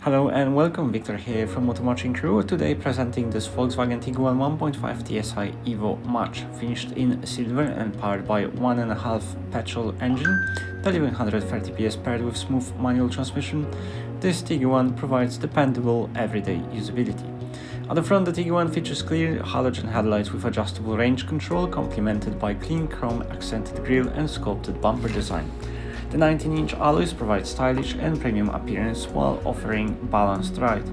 Hello and welcome, Victor here from Multifunction Crewe. Today presenting this Volkswagen Tiguan 1.5 TSI EVO Match, finished in silver and powered by 1.5 petrol engine, delivering 130 PS paired with smooth manual transmission. This Tiguan provides dependable everyday usability. At the front, the Tiguan features clear halogen headlights with adjustable range control, complemented by clean chrome accented grille and sculpted bumper design. The 19-inch alloys provide stylish and premium appearance while offering balanced ride.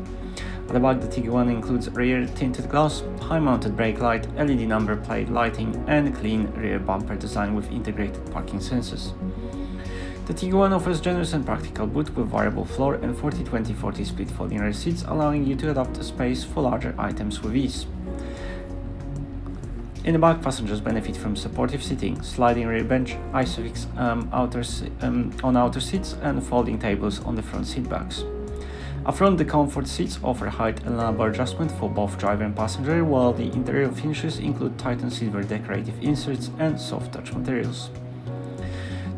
At the back, the Tiguan includes rear tinted glass, high-mounted brake light, LED number plate lighting, and clean rear bumper design with integrated parking sensors. The Tiguan offers generous and practical boot with variable floor and 40-20-40 split folding rear seats, allowing you to adapt space for larger items with ease. In the back, passengers benefit from supportive seating, sliding rear bench, isofix on outer seats, and folding tables on the front seat backs. Up front, the comfort seats offer height and lumbar adjustment for both driver and passenger, while the interior finishes include Titan silver decorative inserts and soft touch materials.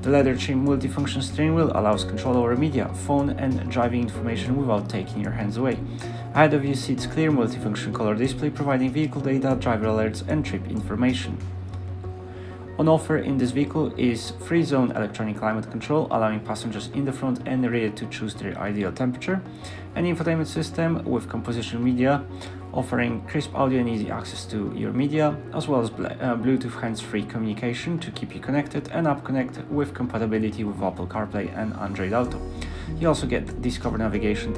The leather-trimmed multifunction steering wheel allows control over media, phone, and driving information without taking your hands away. Ahead of you sits clear multifunction color display providing vehicle data, driver alerts, and trip information. On offer in this vehicle is free-zone electronic climate control, allowing passengers in the front and the rear to choose their ideal temperature, an infotainment system with composition media, offering crisp audio and easy access to your media, as well as Bluetooth hands-free communication to keep you connected, and App Connect with compatibility with Apple CarPlay and Android Auto. You also get Discover Navigation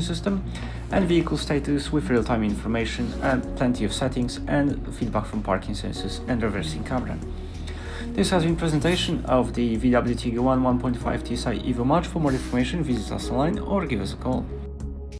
system and vehicle status with real-time information and plenty of settings and feedback from parking sensors and reversing camera. This has been a presentation of the VW Tiguan 1.5 TSI EVO Match. For more information, visit us online or give us a call.